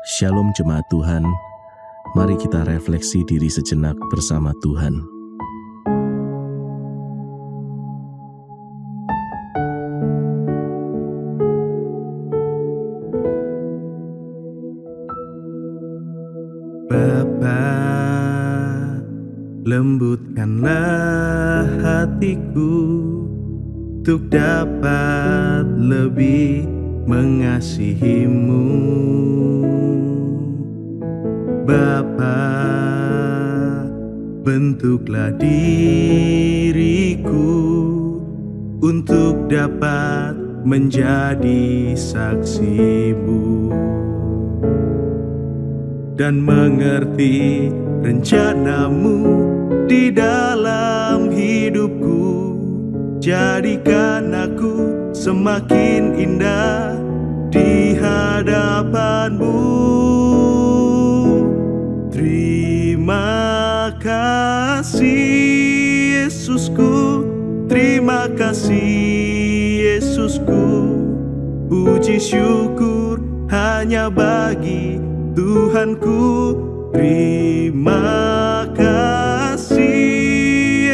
Shalom jemaat Tuhan, mari kita refleksi diri sejenak bersama Tuhan. Bapa, lembutkanlah hatiku untuk dapat lebih mengasihi-Mu. Bapa, bentuklah diriku untuk dapat menjadi saksi-Mu dan mengerti rencana-Mu di dalam hidupku. Jadikan aku semakin indah di hadapan-Mu. Terima kasih Yesusku, terima kasih Yesusku. Puji syukur hanya bagi Tuhanku. Terima kasih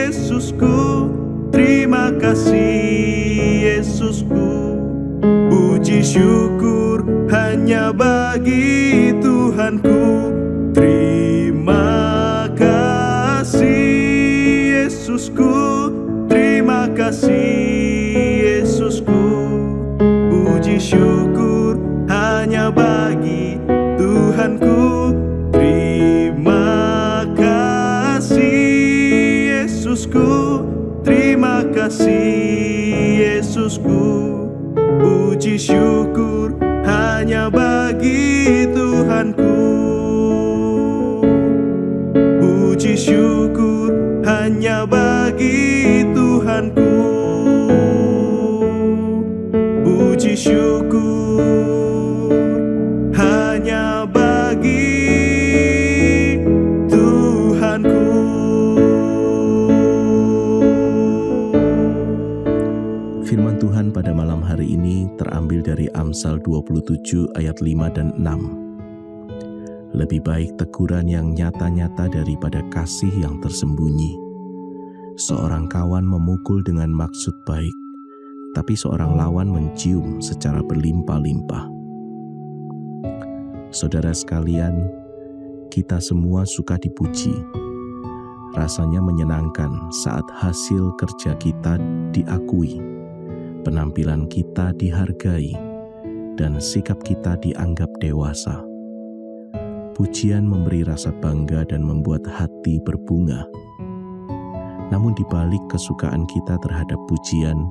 Yesusku, terima kasih Yesusku. Puji syukur hanya bagi Tuhanku. Terima kasih Yesusku, terima kasih Yesusku. Puji syukur hanya bagi Tuhanku. Terima kasih Yesusku, terima kasih Yesusku. Puji syukur hanya bagi Tuhanku. Puji syukur hanya bagi Tuhanku. Puji syukur hanya bagi Tuhanku. Firman Tuhan pada malam hari ini terambil dari Amsal 27 ayat 5 dan 6. Lebih baik teguran yang nyata-nyata daripada kasih yang tersembunyi. Seorang kawan memukul dengan maksud baik, tapi seorang lawan mencium secara berlimpah-limpah. Saudara sekalian, kita semua suka dipuji. Rasanya menyenangkan saat hasil kerja kita diakui, penampilan kita dihargai, dan sikap kita dianggap dewasa. Pujian memberi rasa bangga dan membuat hati berbunga. Namun di balik kesukaan kita terhadap pujian,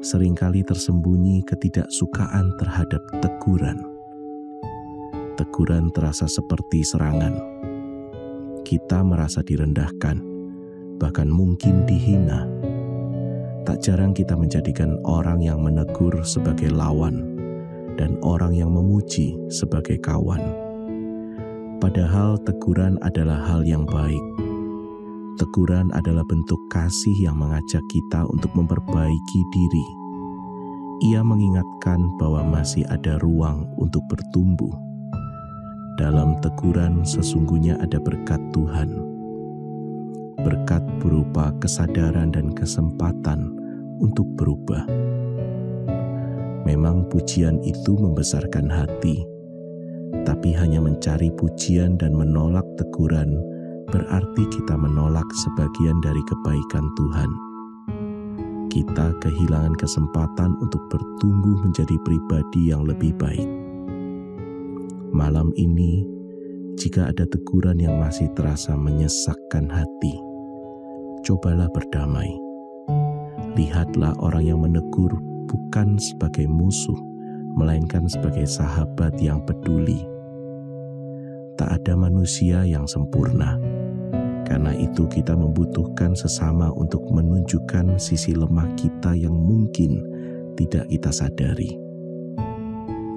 seringkali tersembunyi ketidaksukaan terhadap teguran. Teguran terasa seperti serangan. Kita merasa direndahkan, bahkan mungkin dihina. Tak jarang kita menjadikan orang yang menegur sebagai lawan dan orang yang memuji sebagai kawan. Padahal teguran adalah hal yang baik. Teguran adalah bentuk kasih yang mengajak kita untuk memperbaiki diri. Ia mengingatkan bahwa masih ada ruang untuk bertumbuh. Dalam teguran sesungguhnya ada berkat Tuhan. Berkat berupa kesadaran dan kesempatan untuk berubah. Memang pujian itu membesarkan hati, tapi hanya mencari pujian dan menolak teguran berarti kita menolak sebagian dari kebaikan Tuhan. Kita kehilangan kesempatan untuk bertumbuh menjadi pribadi yang lebih baik. Malam ini, jika ada teguran yang masih terasa menyesakkan hati, cobalah berdamai. Lihatlah orang yang menegur bukan sebagai musuh, melainkan sebagai sahabat yang peduli. Tak ada manusia yang sempurna. Karena itu kita membutuhkan sesama untuk menunjukkan sisi lemah kita yang mungkin tidak kita sadari.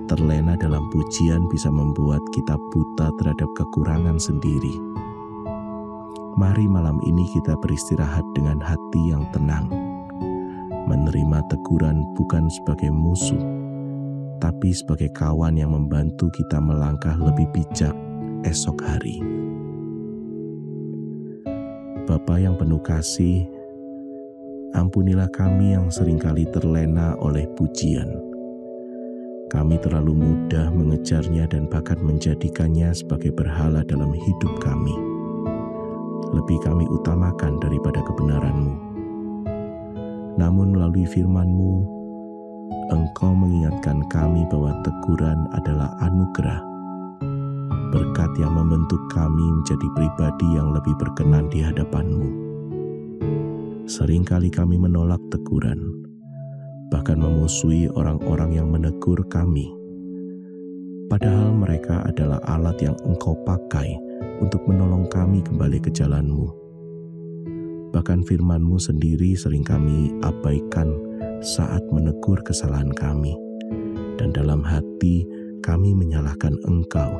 Terlena dalam pujian bisa membuat kita buta terhadap kekurangan sendiri. Mari malam ini kita beristirahat dengan hati yang tenang. Menerima teguran bukan sebagai musuh, tetapi sebagai kawan yang membantu kita melangkah lebih bijak esok hari. Bapa yang penuh kasih, ampunilah kami yang seringkali terlena oleh pujian. Kami terlalu mudah mengejarnya dan bahkan menjadikannya sebagai berhala dalam hidup kami. Lebih kami utamakan daripada kebenaran-Mu. Namun melalui firman-Mu, Engkau mengingatkan kami bahwa teguran adalah anugerah, berkat yang membentuk kami menjadi pribadi yang lebih berkenan di hadapan-Mu. Seringkali kami menolak teguran, bahkan memusuhi orang-orang yang menegur kami. Padahal mereka adalah alat yang Engkau pakai untuk menolong kami kembali ke jalan-Mu. Bahkan firman-Mu sendiri sering kami abaikan saat menegur kesalahan kami, dan dalam hati kami menyalahkan Engkau.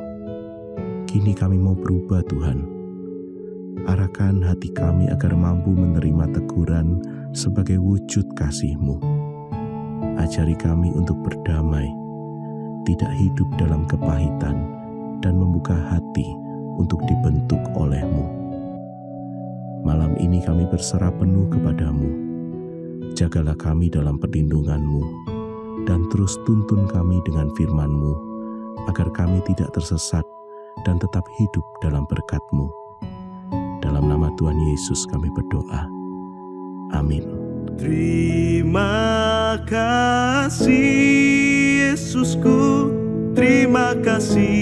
Kini kami mau berubah, Tuhan. Arahkan hati kami agar mampu menerima teguran sebagai wujud kasih-Mu. Ajari kami untuk berdamai, tidak hidup dalam kepahitan, dan membuka hati untuk dibentuk oleh-Mu. Malam ini kami berserah penuh kepada-Mu. Jagalah kami dalam perlindungan-Mu, dan terus tuntun kami dengan firman-Mu, agar kami tidak tersesat dan tetap hidup dalam berkat-Mu. Dalam nama Tuhan Yesus kami berdoa. Amin. Terima kasih Yesusku, terima kasih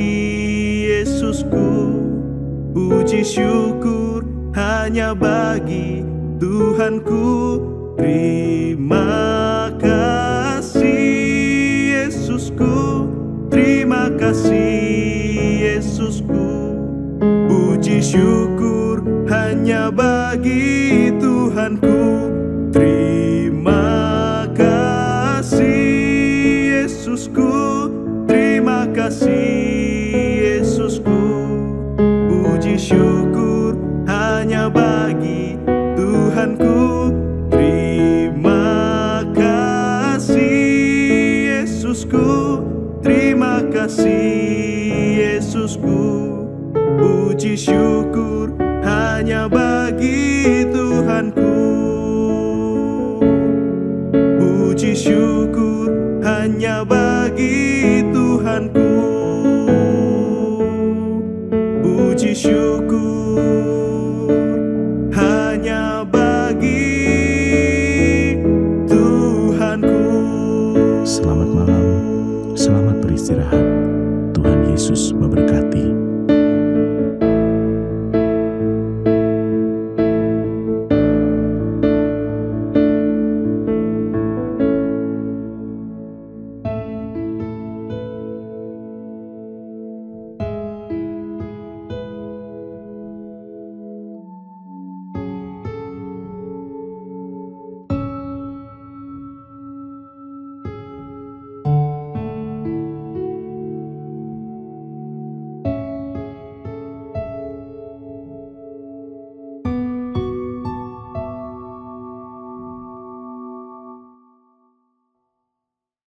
Yesusku. Puji syukur hanya bagi Tuhanku. Terima kasih Yesusku, terima kasih Yesusku. Puji syukur hanya bagi Tuhanku. Terima kasih Yesusku, terima kasih Yesusku. Puji syukur hanya bagi Tuhanku. Terima kasih Yesusku, terima kasih Yesusku. Puji syukur hanya bagi Tuhanku. Puji syukur hanya bagi Tuhanku. Puji syukur hanya bagi Tuhanku. Selamat malam, selamat beristirahat. Tuhan Yesus memberkati.